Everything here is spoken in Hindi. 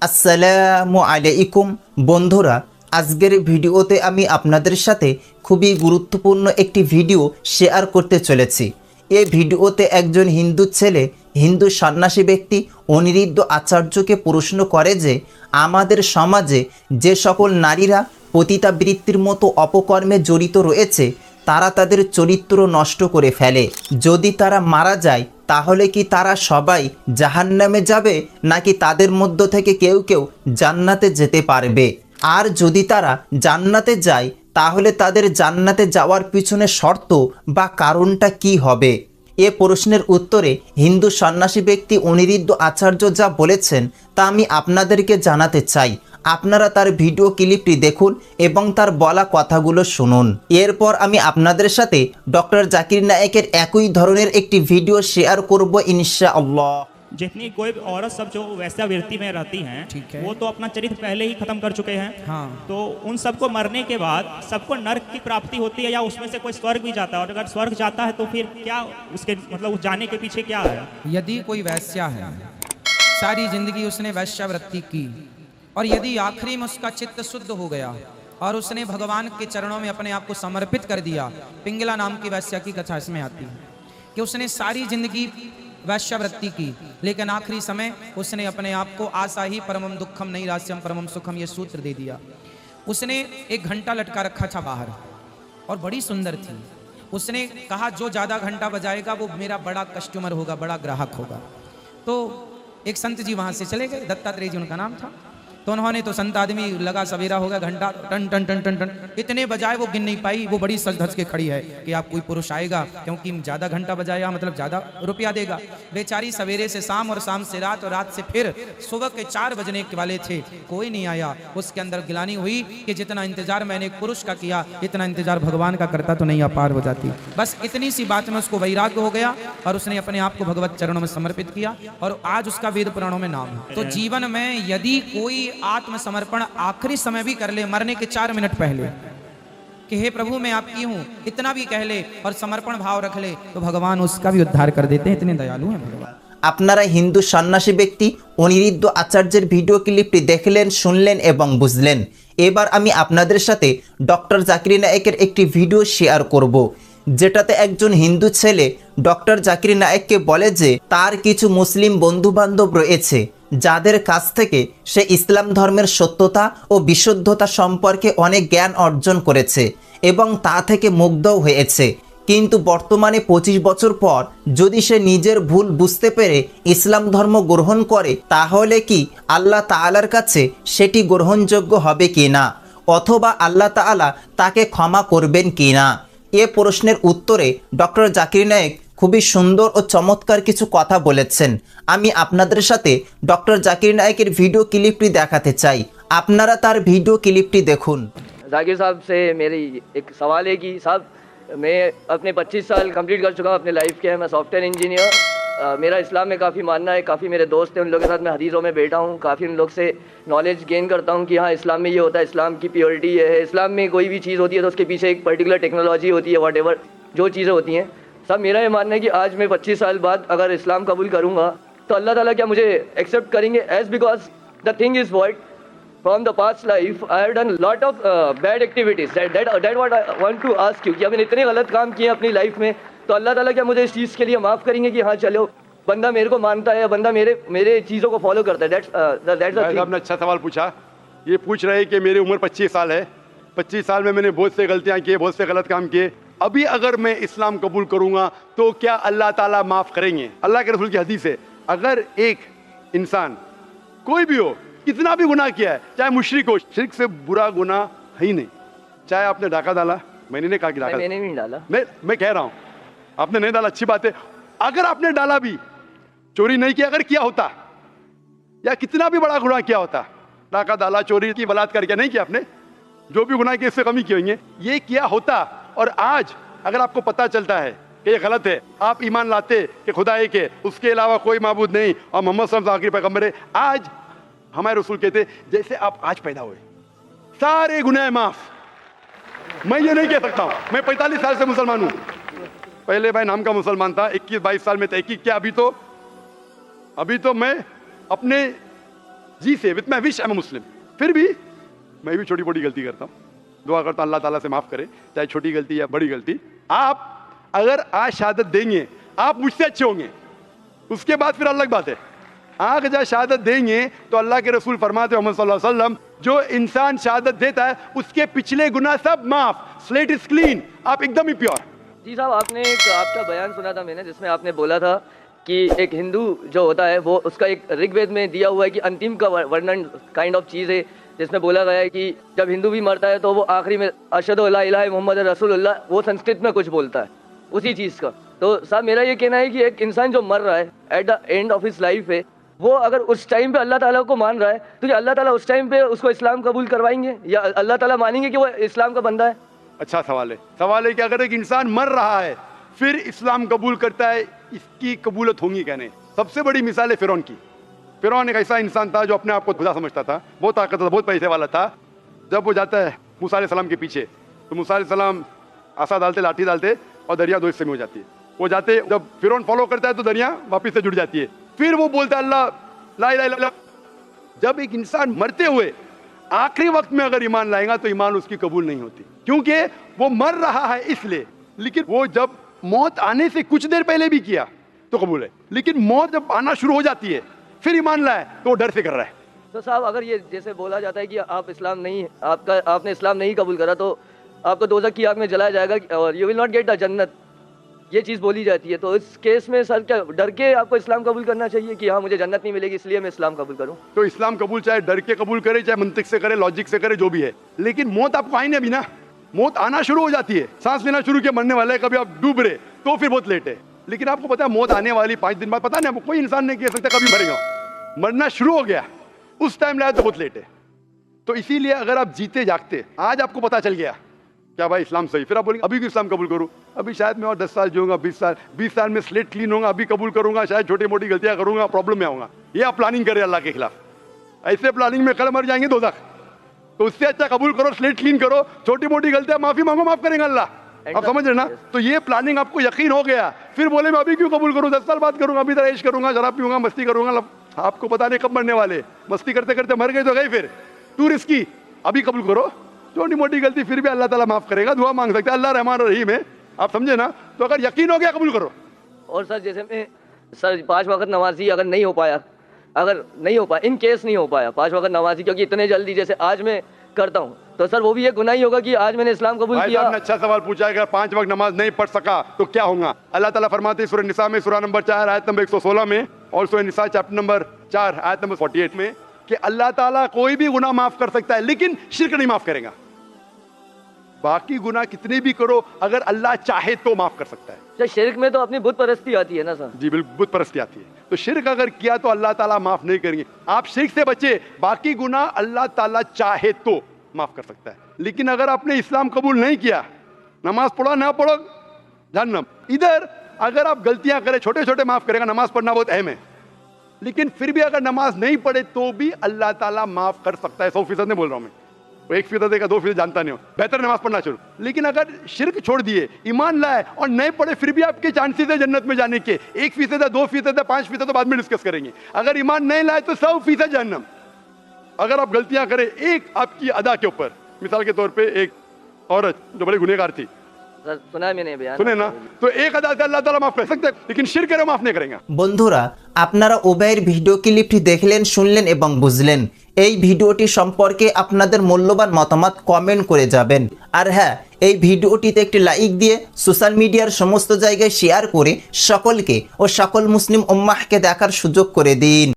আসসালামু আলাইকুম বন্ধুরা, আজকের ভিডিওতে আমি আপনাদের সাথে খুবই গুরুত্বপূর্ণ একটি ভিডিও শেয়ার করতে চলেছি। এই ভিডিওতে একজন হিন্দু ছেলে হিন্দু সন্ন্যাসী ব্যক্তি অনিরুদ্ধ আচার্যকে প্রশ্ন করে যে আমাদের সমাজে যে সকল নারীরা পতিতাবৃত্তির মতো অপকর্মে জড়িত রয়েছে তারা তাদের চরিত্র নষ্ট করে ফেলে, যদি তারা মারা যায় তাহলে কি তারা সবাই জাহান্নামে যাবে নাকি তাদের মধ্য থেকে কেউ কেউ জান্নাতে যেতে পারবে? আর যদি তারা জান্নাতে যায় তাহলে তাদের জান্নাতে যাওয়ার পিছনে শর্ত বা কারণটা কি হবে? এ প্রশ্নের উত্তরে হিন্দু সন্ন্যাসী ব্যক্তি অনিরুদ্ধ আচার্য যা বলেছেন তা আমি আপনাদেরকে জানাতে চাই। আপনারা তার ভিডিও ক্লিপটি দেখুন এবং তার বলা কথাগুলো শুনুন। এরপর আমি আপনাদের সাথে ডক্টর জাকির নায়েকের একই ধরনের একটি ভিডিও শেয়ার করব ইনশাআল্লাহ। जितनी कोई भी औरत सब जो वैश्यावृत्ति में रहती हैं, वो तो अपना चरित्र पहले ही खत्म कर चुके हैं। हाँ। तो उन सबको मरने के बाद सबको नर्क की प्राप्ति होती है या उसमें से कोई स्वर्ग भी जाता है, और अगर स्वर्ग जाता है तो फिर क्या उसके मतलब उस जाने के पीछे क्या है? यदि कोई वैश्या है, सारी जिंदगी उसने वैश्यावृत्ति की, और यदि आखिरी में उसका चित्त शुद्ध हो गया और उसने भगवान के चरणों में अपने आप को समर्पित कर दिया। पिंगला नाम की वैश्या की कथा इसमें आती है कि उसने सारी जिंदगी वैश्यावृत्ति की, लेकिन आखिरी समय उसने अपने आप को आशा ही परमम दुखम नहीं रास्यम परमम सुखम ये सूत्र दे दिया। उसने एक घंटा लटका रखा था बाहर और बड़ी सुंदर थी। उसने कहा जो ज़्यादा घंटा बजाएगा वो मेरा बड़ा कस्टमर होगा, बड़ा ग्राहक होगा। तो एक संत जी वहाँ से चले गए, दत्तात्रेय जी उनका नाम था। तो उन्होंने तो संत आदमी लगा सवेरा हो गया, घंटा टन टन टन टन टन इतने बजाए वो गिन नहीं पाई। वो बड़ी सज धज के खड़ी है कि आप कोई पुरुष आएगा क्योंकि ज़्यादा घंटा बजाया मतलब ज़्यादा रुपया देगा। बेचारी सवेरे से शाम और शाम से रात और रात से फिर सुबह के 4 बजने के वाले थे, कोई नहीं आया। उसके अंदर गिलानी हुई कि जितना इंतजार मैंने एक पुरुष का किया इतना इंतजार भगवान का करता तो नहीं अपार हो जाती। बस इतनी सी बात में उसको वैराग्य हो गया और उसने अपने आप को भगवत चरणों में समर्पित किया और आज उसका वेद पुराणों में नाम है। तो जीवन में यदि कोई आत्मसमर्पण आखिरी समय भी कर ले, मरने के 4 मिनट पहले, कि हे प्रभु मैं आपकी हूं, इतना भी कह ले और समर्पण भाव रख ले तो भगवान उसका भी उद्धार कर देते हैं। इतने दयालु हैं भगवान। আপনারা হিন্দু সন্ন্যাসী ব্যক্তি অনিরুদ্ধ আচার্যের ভিডিও ক্লিপটি দেখলেন, শুনলেন এবং বুঝলেন। এবার আমি আপনাদের সাথে ডক্টর জাকির নায়েকের একটি ভিডিও শেয়ার করব, যেটাতে একজন হিন্দু ছেলে ডক্টর জাকির নায়েককে বলে যে তার কিছু মুসলিম বন্ধুবান্ধব রয়েছে যাদের কাছ থেকে সে ইসলাম ধর্মের সত্যতা ও বিশুদ্ধতা সম্পর্কে অনেক জ্ঞান অর্জন করেছে এবং তা থেকে মুগ্ধও হয়েছে। কিন্তু বর্তমানে 25 বছর পর যদি সে নিজের ভুল বুঝতে পেরে ইসলাম ধর্ম গ্রহণ করে তাহলে কি আল্লাহ তাআলার কাছে সেটি গ্রহণযোগ্য হবে কি না, অথবা আল্লাহ তাআলা তাকে ক্ষমা করবেন কি না? এ প্রশ্নের উত্তরে ডক্টর জাকির নায়েক খুবই সুন্দর ও চমৎকার কিছু কথা বলেছেন। আমি আপনাদের সাথে ডক্টর জাকির নায়েকের ভিডিও ক্লিপটি দেখাতে চাই, আপনারা তার ভিডিও ক্লিপটি দেখুন। जाकिर साहब से मेरी एक सवाल है कि साहब मैं अपने 25 साल कंप्लीट कर चुका हूँ अपने लाइफ के। मैं सॉफ्टवेयर इंजीनियर, मेरा इस्लाम में काफ़ी मानना है। काफ़ी मेरे दोस्त हैं, उन लोगों के साथ मैं हदीसों में बैठा हूँ, काफ़ी उन लोग से नॉलेज गेन करता हूँ कि हाँ इस्लाम में ये होता है, इस्लाम की प्योरिटी ये है। इस्लाम में कोई भी चीज़ होती है तो उसके पीछे एक पर्टिकुलर टेक्नोलॉजी होती है, वॉट एवर जो चीज़ें होती हैं। सब मेरा ये मानना है कि आज मैं 25 साल बाद अगर इस्लाम कबूल करूँगा तो अल्लाह ताला क्या मुझे एक्सेप्ट करेंगे? As because the thing is what from the past life I have done lot of bad activities, that what I want to ask you कि मैंने इतने गलत काम किए अपनी लाइफ में, तो अल्लाह ताला क्या मुझे इस चीज़ के लिए माफ़ करेंगे कि हाँ चलो बंदा मेरे को मानता है, बंदा मेरे चीज़ों को फॉलो करता है? आपने अच्छा सवाल पूछा। ये पूछ रहे हैं कि मेरी उम्र 25 साल है, 25 साल में मैंने बहुत से गलतियाँ किए, बहुत से गलत काम किए। अभी अगर मैं इस्लाम कबूल करूँगा तो क्या अल्लाह ताला माफ़ करेंगे? अल्लाह के रसूल की हदीस है, अगर एक इंसान कोई भी हो कितना भी गुनाह किया है, चाहे मुशरिक हो, शिर्क से बुरा गुनाह है ही नहीं। चाहे आपने डाका डाला, मैंने नहीं कहा कि डाका, मैंने नहीं डाला, मैं कह रहा हूँ आपने नहीं डाला, अच्छी बात है। अगर आपने डाला भी, चोरी नहीं किया, अगर किया होता या कितना भी बड़ा गुनाह किया होता, डाका डाला, चोरी की, बलात्कार किया, नहीं किया आपने, जो भी गुनाह किए इससे कमी की होंगे, ये किया होता और आज अगर आपको पता चलता है कि ये गलत है, आप ईमान लाते कि खुदा एक है, उसके अलावा कोई माबूद नहीं और मोहम्मद सल्लल्लाहु अलैहि वसल्लम आखिरी पैगंबर है, आज हमारे रसूल कहते जैसे आप आज पैदा हुए सारे गुनाह माफ। मैं ये नहीं कह सकता हूँ, मैं 45 साल से मुसलमान हूँ। पहले भाई नाम का मुसलमान था, 21-22 साल में तहकीक किया। अभी तो मैं अपने जी से with my wish I am Muslim, फिर भी मैं भी छोटी मोटी गलती करता हूँ, दुआ करता हूँ अल्लाह ताला से माफ़ करे, चाहे छोटी गलती या बड़ी गलती। आप अगर आज शहादत देंगे आप मुझसे अच्छे होंगे, उसके बाद फिर अलग बात है। आग जब शहादत देंगे तो अल्लाह के रसूल फरमाते मोहम्मद सल्लल्लाहु अलैहि वसल्लम, जो इंसान शहादत देता है उसके पिछले गुनाह सब माफ, स्लेट इज क्लीन, आप एकदम ही प्योर। जी साहब, आपने एक आपका बयान सुना था मैंने, जिसमें आपने बोला था कि एक हिंदू जो होता है वो उसका एक ऋग्वेद में दिया हुआ है कि अंतिम का वर्णन काइंड ऑफ चीज़ है, जिसमें बोला गया है कि जब हिंदू भी मरता है तो वो आखिरी में अशहदु अल्ला इलाहा मोहम्मद रसूलुल्लाह, वो संस्कृत में कुछ बोलता है उसी चीज़ का। तो साहब मेरा ये कहना है कि एक इंसान जो मर रहा है at the end of his life है, वो अगर उस टाइम पे अल्लाह ताला को मान रहा है तो क्या अल्लाह ताला उस टाइम पे उसको इस्लाम कबूल करवाएंगे या अल्लाह ताला मानेंगे कि वो इस्लाम का बंदा है? अच्छा सवाल है। सवाल है कि अगर एक इंसान मर रहा है फिर इस्लाम कबूल करता है, इसकी कबूलत होंगी कहने। सबसे बड़ी मिसाल है फिरौन की। फिरौन एक ऐसा इंसान था जो अपने आप को खुदा समझता था, बहुत ताकतवर, बहुत पैसे वाला था। जब वो जाता है मूसा अलैहिस्सलाम के पीछे तो मूसा अलैहिस्सलाम आसा डालते, लाठी डालते और दरिया दो हिस्से में हो जाती है। वो जाते, जब फिरौन फॉलो करता है तो दरिया वापस से जुड़ जाती है। फिर वो बोलता है अल्लाह ला इलाहा इल्लल्लाह। जब एक इंसान मरते हुए आखिरी वक्त में अगर ईमान लाएगा तो ईमान उसकी कबूल नहीं होती, क्योंकि वो मर रहा है इसलिए। लेकिन वो जब मौत आने से कुछ देर पहले भी किया तो कबूल है, लेकिन मौत जब आना शुरू हो जाती है फिर ईमान लाए तो वो डर से कर रहा है। तो साहब अगर ये जैसे बोला जाता है कि आप इस्लाम नहीं, आपने इस्लाम नहीं कबूल करा तो आपको दोज़ख की आग में जलाया जाएगा और you will not get the जन्नत, ये चीज़ बोली जाती है। तो इस केस में सर क्या डर के आपको इस्लाम कबूल करना चाहिए कि हाँ मुझे जन्नत नहीं मिलेगी इसलिए मैं इस्लाम कबूल करूँ? तो इस्लाम कबूल चाहे डर के कबूल करे, चाहे मंतिक से करे, लॉजिक से करे, जो भी है, लेकिन मौत आपको आई नहीं अभी ना। मौत आना शुरू हो जाती है, सांस लेना शुरू किया, मरने वाला है, कभी आप डूब रहे तो फिर बहुत लेट है। लेकिन आपको पता है मौत आने वाली 5 दिन बाद, पता नहीं, कोई इंसान नहीं कह सकता कभी मरेगा। मरना शुरू हो गया उस टाइम लाया तो बहुत लेट है। तो इसीलिए अगर आप जीते जागते आज आपको पता चल गया क्या भाई इस्लाम सही, फिर आप बोलेंगे अभी क्यों इस्लाम कबूल करूँ, अभी शायद मैं और 10 साल जीऊंगा, 20 साल में स्लेट क्लीन होगा, अभी कबूल करूंगा, शायद छोटी मोटी गलतियां करूंगा, प्रॉब्लम में आऊंगा। ये आप प्लानिंग करें अल्लाह के खिलाफ, ऐसे प्लानिंग में कल मर जाएंगे दोज़ख। तो उससे अच्छा कबूल करो, स्लेट क्लीन करो, छोटी मोटी गलतियां माफी मांगो, माफ करेंगे अल्लाह। आप समझ रहे ना? तो ये प्लानिंग आपको यकीन हो गया, फिर बोले मैं अभी क्यों कबूल करूँ, 10 साल बाद करूंगा, अभी ऐश करूंगा, शराब पीऊंगा, मस्ती करूंगा। आपको पता नहीं कब मरने वाले, मस्ती करते करते मर गए तो गए, फिर टू रिस्की, अभी कबूल करो। छोटी मोटी गलती फिर भी अल्लाह ताला माफ करेगा, दुआ मांग सकते हैं, अल्लाह रहमान रहीम है, आप समझे ना? तो अगर यकीन हो गया कबूल करो। और सर जैसे मैं सर 5 वक्त नमाजी अगर नहीं हो पाया, इन केस नहीं हो पाया 5 वक्त नमाजी, क्योंकि इतने जल्दी जैसे आज मैं करता हूँ, तो सर वो भी एक गुनाह ही होगा कि आज मैंने इस्लाम कबूल किया। आपने अच्छा सवाल पूछा है, अगर 5 वक्त नमाज नहीं पढ़ सका तो क्या होगा? अल्लाह ताला फरमाते हैं सूरह निसा में, सूरह नंबर 4 आयत नंबर 116 में, और सूरह निसा चैप्टर नंबर 4 आयत नंबर 48 में, कि अल्लाह ताला कोई भी गुनाह माफ कर सकता है लेकिन शिर्क नहीं माफ करेगा। बाकी गुनाह कितने भी करो, अगर अल्लाह चाहे तो माफ कर सकता है। सर शिर्क में तो अपनी बुत परस्ती आती है ना सर? जी बिल्कुल, बुत परस्ती आती है। तो शिर्क अगर किया तो अल्लाह ताला माफ नहीं करेंगे। आप शिर्क से बचे, बाकी गुनाह अल्लाह ताला चाहे तो माफ कर सकता है। लेकिन अगर आपने इस्लाम कबूल नहीं किया, नमाज पढ़ो ना पढ़ो जहन्नम। इधर अगर आप गलतियां करें, छोटे छोटे माफ करेगा, नमाज पढ़ना बहुत अहम है, लेकिन फिर भी अगर नमाज नहीं पढ़े तो भी अल्लाह ताला माफ कर सकता है। 100% नहीं बोल रहा हूं मैं, 1% का 2% जानता नहीं हो, बेहतर नमाज पढ़ना शुरू। लेकिन अगर शिर्क छोड़ दिए, ईमान लाए और नहीं पढ़े, फिर भी आपके चांसेस है जन्नत में जाने के। 1% है, 2% है, 5% तो बाद में डिस्कस करेंगे। अगर ईमान नहीं लाए तो 100% जहन्नम। अगर आप गलतियां करें एक आपकी अदा के ऊपर, मिसाल के तौर पे एक औरत जो बड़ी गुनहगार थी, सर सुना है मैंने बयान, सुने ना, तो एक अदा से अल्लाह ताला माफ कर सकते हैं, लेकिन शिर्क करे माफ नहीं करेंगे। বন্ধুরা, আপনারা উভয়ের ভিডিও ক্লিপটি দেখলেন, শুনলেন এবং বুঝলেন। এই ভিডিওটি সম্পর্কে আপনাদের মূল্যবান মতামত কমেন্ট করে যাবেন। আর হ্যাঁ, এই ভিডিওটিতে একটি লাইক দিয়ে সোশ্যাল মিডিয়ার সমস্ত জায়গায় শেয়ার করে সকলকে ও সকল মুসলিম উম্মাহকে দেখার সুযোগ করে দিন।